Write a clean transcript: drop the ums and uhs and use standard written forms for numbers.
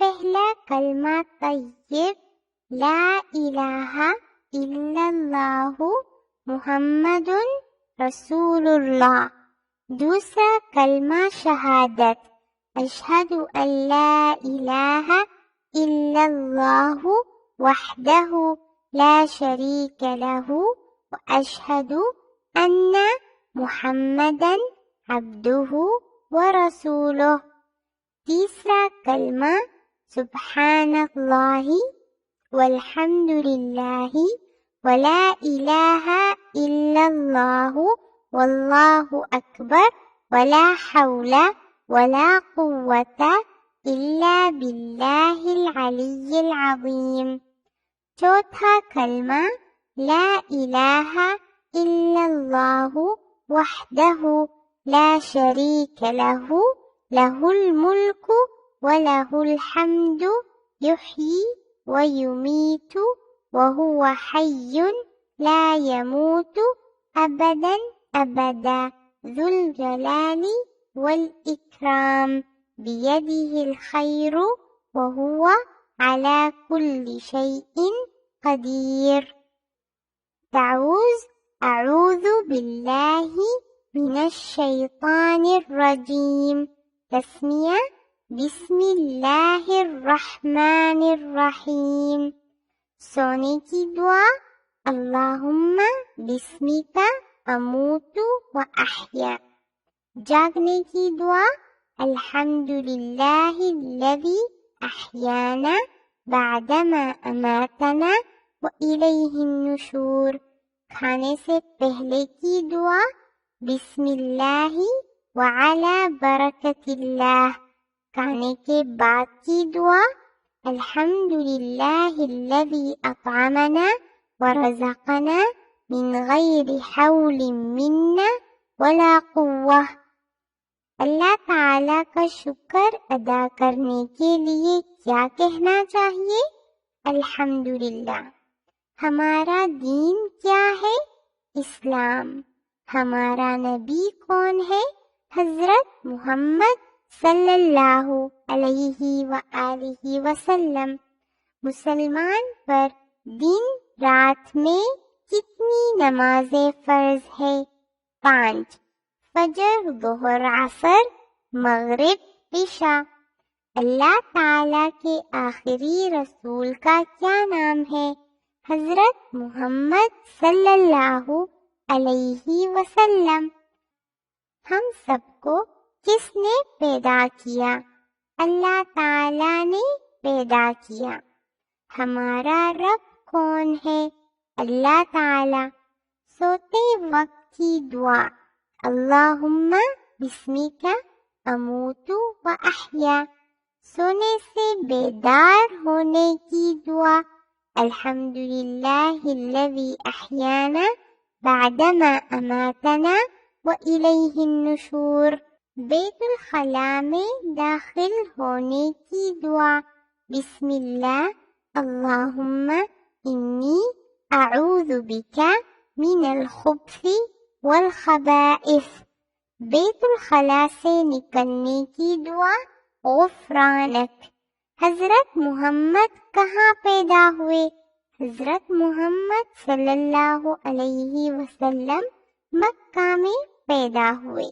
پہلا کلمہ طیب لا الہ الا اللہ محمد رسول اللہ، دوسرا کلمہ شہادت اشہد ان لا الہ الا اللہ وحدہ لا شریک لہ واشہد ان محمدا عبدہ ورسولہ، تیسرا کلمہ سبحان اللہ والحمد للہ ولا الہ الا اللہ واللہ اکبر ولا حول ولا قوة الا باللہ العلی العظیم، چوتھا کلمہ لا الہ الا اللہ وحدہ لا شریک لہ لہ الملک وَلَهُ الْحَمْدُ يُحْيِي وَيُمِيتُ وَهُوَ حَيٌّ لَا يَمُوتُ أَبَدًا أَبَدًا ذُو الْجَلَالِ وَالْإِكْرَامِ بِيَدِهِ الْخَيْرُ وَهُوَ عَلَى كُلِّ شَيْءٍ قَدِيرٌ۔ تعوذ اعوذ باللہ من الشیطان الرجیم، تسمیہ بسم اللہ الرحمن الرحیم، سونے کی دعا اللہم بسمک اموت و احیا، جاگنے کی دعا الحمدللہ الذی احیانا بعدما اماتنا و الیہ النشور، کھانے سے پہلے کی دعا بسم اللہ وعلی برکت اللہ، کھانے کے بعد کی دعا الحمدللہ الذی اطعمنا ورزقنا من غیر حول منا ولا قوة، اللہ تعالی کا شکر ادا کرنے کے لیے کیا کہنا چاہیے؟ الحمدللہ۔ ہمارا دین کیا ہے؟ اسلام۔ ہمارا نبی کون ہے؟ حضرت محمد صلی اللہ علیہ وآلہ وسلم۔ مسلمان پر دن رات میں کتنی نمازیں فرض ہے؟ 5، فجر، ظہر، عصر، مغرب، عشاء۔ اللہ تعالی کے آخری رسول کا کیا نام ہے؟ حضرت محمد صلی اللہ علیہ وسلم۔ ہم سب کو کس نے پیدا کیا؟ اللہ تعالی نے پیدا کیا۔ ہمارا رب کون ہے؟ اللہ تعالی۔ سوتے وقت کی دعا اللہم بسمک اموت و احیا، سونے سے بیدار ہونے کی دعا الحمدللہ الذی احیانا بعدما اماتنا و الیہ النشور، بیت الخلاء میں داخل ہونے کی دعا بسم اللہ اللہم انی اعوذ بک من الخبث والخبائث، بیت الخلاء سے نکلنے کی دعا غفرانک۔ حضرت محمد کہاں پیدا ہوئے؟ حضرت محمد صلی اللہ علیہ وسلم مکہ میں پیدا ہوئے۔